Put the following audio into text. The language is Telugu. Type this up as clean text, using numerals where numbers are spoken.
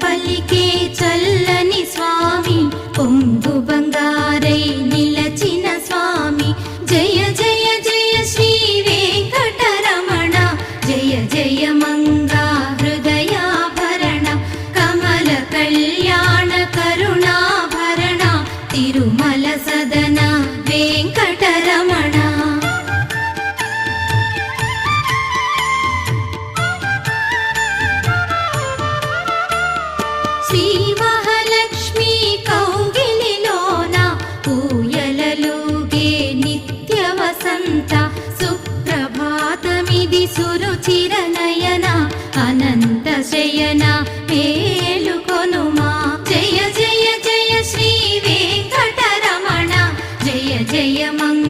పలికే చల్లని స్వామి పొంగు బంగారై నిలచిన స్వామి జయ జయ జయ శ్రీ వెంకటరమణ జయ జయ మంగా హృదయాభరణ కమల కళ్యాణ కరుణాభరణ తిరుమల సదన వెంకటరమణ శ్రీ మహాలక్ష్మి కౌగిలిలోన ఊయలలుగే నిత్య వసంత సుప్రభాతమిది సురుచిర నయన అనంత శయన మేలుకొనుమా జయ జయ జయ శ్రీ వెంకటరమణ జయ జయ మంగ